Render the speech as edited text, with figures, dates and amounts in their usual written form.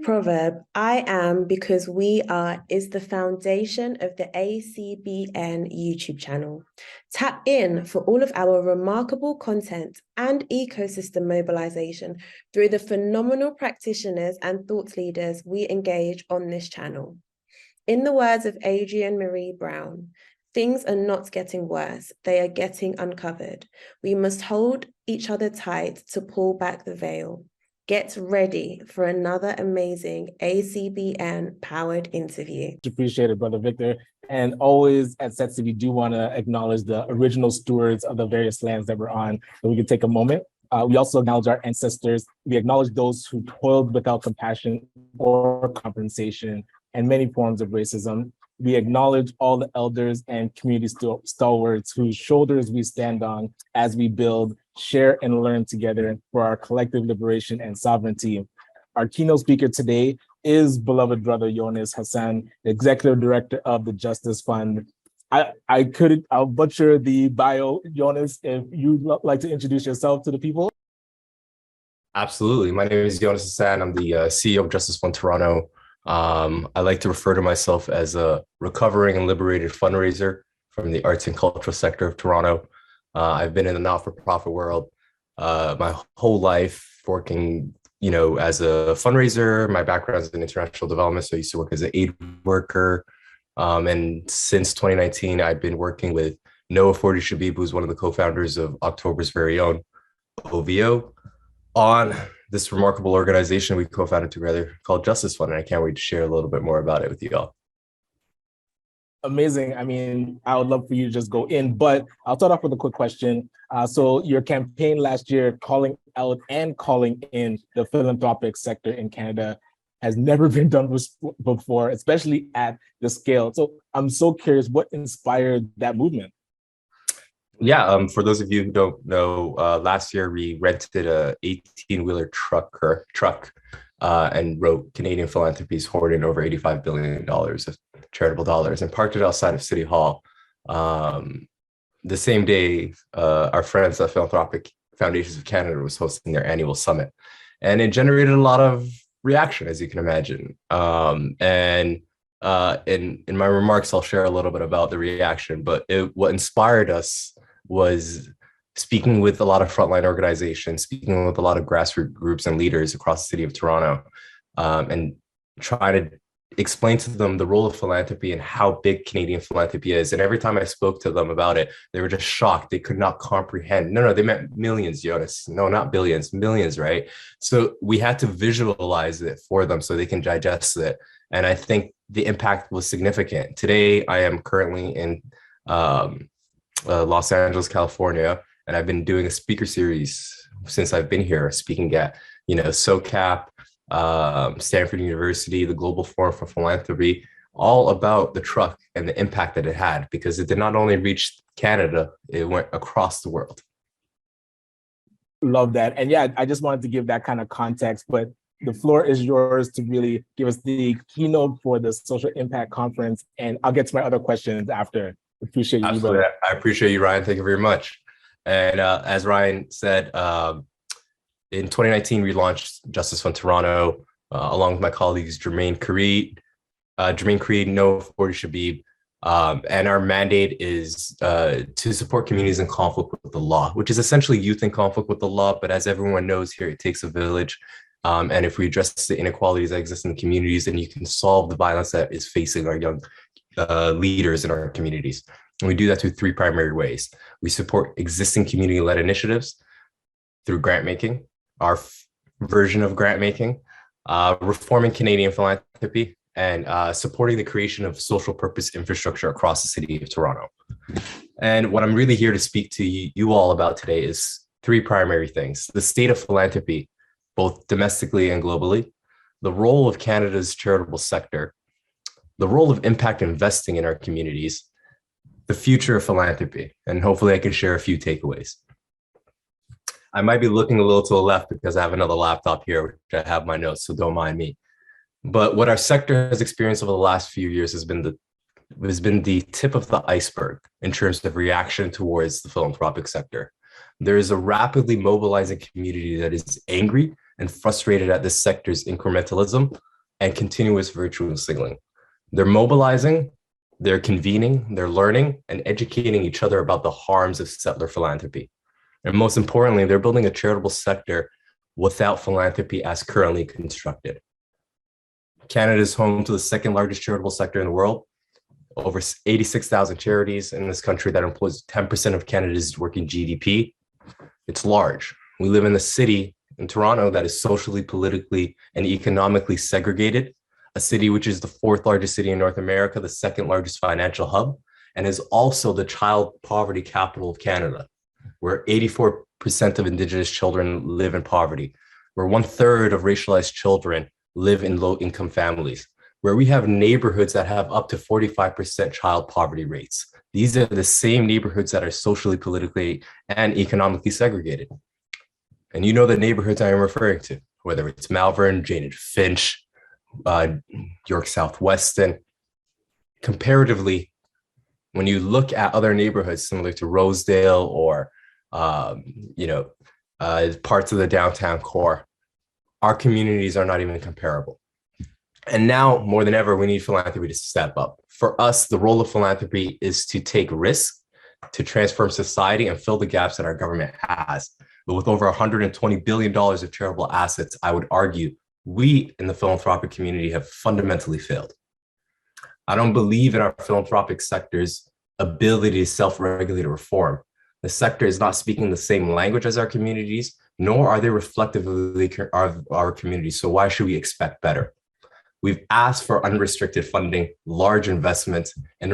proverb, I am because we are, is the foundation of the ACBN YouTube channel. Tap in for all of our remarkable content and ecosystem mobilization through the phenomenal practitioners and thought leaders we engage on this channel. In the words of Adrienne Marie Brown, things are not getting worse, they are getting uncovered. We must hold each other tight to pull back the veil. Get ready for another amazing ACBN powered interview. Appreciate it, Brother Victor. And always at SETSI, we do want to acknowledge the original stewards of the various lands that we're on. So we can take a moment. We also acknowledge our ancestors. We acknowledge those who toiled without compassion or compensation and many forms of racism. We acknowledge all the elders and community stalwarts whose shoulders we stand on as we build, share, and learn together for our collective liberation and sovereignty. Our keynote speaker today is beloved brother YONIS Hassan, the Executive Director of the Justice Fund. I'll butcher the bio, YONIS, if you'd like to introduce yourself to the people. Absolutely. My name is YONIS Hassan. I'm the CEO of Justice Fund Toronto. I like to refer to myself as a recovering and liberated fundraiser from the arts and cultural sector of Toronto. I've been in the not-for-profit world my whole life, working, as a fundraiser. My background is in international development, so I used to work as an aid worker. And since 2019, I've been working with Noah Forty Shabib, who's one of the co-founders of October's very own OVO, on this remarkable organization we co-founded together called Justice Fund, and I can't wait to share a little bit more about it with you all. Amazing. I mean, I would love for you to just go in, but I'll start off with a quick question. So your campaign last year calling out and calling in the philanthropic sector in Canada has never been done before, especially at the scale. So I'm so curious, what inspired that movement? Yeah, for those of you who don't know, last year we rented a 18-wheeler truck and wrote Canadian philanthropies hoarding over $85 billion of charitable dollars and parked it outside of City Hall. The same day, our friends at Philanthropic Foundations of Canada was hosting their annual summit, and it generated a lot of reaction, as you can imagine. In my remarks, I'll share a little bit about the reaction, but what inspired us was speaking with a lot of frontline organizations, speaking with a lot of grassroots groups and leaders across the city of Toronto, and trying to explain to them the role of philanthropy and how big Canadian philanthropy is. And every time I spoke to them about it, they were just shocked. They could not comprehend. No, they meant millions, Jonas. No, not billions, millions, right? So we had to visualize it for them so they can digest it. And I think the impact was significant. Today, I am currently in Los Angeles, California, and I've been doing a speaker series since I've been here, speaking at, SOCAP, Stanford University, the Global Forum for Philanthropy, all about the truck and the impact that it had, because it did not only reach Canada, it went across the world. Love that. And yeah, I just wanted to give that kind of context, but the floor is yours to really give us the keynote for the Social Impact Conference, and I'll get to my other questions after. Appreciate you. Absolutely. I appreciate you, Ryan. Thank you very much. And as Ryan said, in 2019, we launched Justice Fund Toronto, along with my colleagues, Jermaine Creed, Noah Forty Shabib. And our mandate is to support communities in conflict with the law, which is essentially youth in conflict with the law. But as everyone knows here, it takes a village. And if we address the inequalities that exist in the communities, then you can solve the violence that is facing our young leaders in our communities. And we do that through three primary ways. We support existing community-led initiatives through grant making, our version of grant making, reforming Canadian philanthropy, and supporting the creation of social purpose infrastructure across the city of Toronto. And what I'm really here to speak to you all about today is three primary things: the state of philanthropy, both domestically and globally, the role of Canada's charitable sector, the role of impact investing in our communities, the future of philanthropy, and hopefully I can share a few takeaways. I might be looking a little to the left because I have another laptop here, which I have my notes, so don't mind me. But what our sector has experienced over the last few years has been the tip of the iceberg in terms of reaction towards the philanthropic sector. There is a rapidly mobilizing community that is angry and frustrated at this sector's incrementalism, and continuous virtual signaling. They're mobilizing, they're convening, they're learning, and educating each other about the harms of settler philanthropy. And most importantly, they're building a charitable sector without philanthropy as currently constructed. Canada is home to the second largest charitable sector in the world. Over 86,000 charities in this country that employs 10% of Canada's working GDP. It's large. We live in a city in Toronto that is socially, politically, and economically segregated, a city which is the fourth largest city in North America, the second largest financial hub, and is also the child poverty capital of Canada, where 84% of Indigenous children live in poverty, where 1/3 of racialized children live in low-income families, where we have neighborhoods that have up to 45% child poverty rates. These are the same neighborhoods that are socially, politically, and economically segregated. And you know the neighborhoods I am referring to, whether it's Malvern, Jane and Finch, York Southwestern. Comparatively, when you look at other neighborhoods similar to Rosedale or parts of the downtown core, our communities are not even comparable. And now more than ever, we need philanthropy to step up. For us, the role of philanthropy is to take risks, to transform society and fill the gaps that our government has. But with over $120 billion of charitable assets, I would argue we in the philanthropic community have fundamentally failed. I don't believe in our philanthropic sector's ability to self-regulate or reform. The sector is not speaking the same language as our communities, nor are they reflective of our communities. So why should we expect better? We've asked for unrestricted funding, large investments, and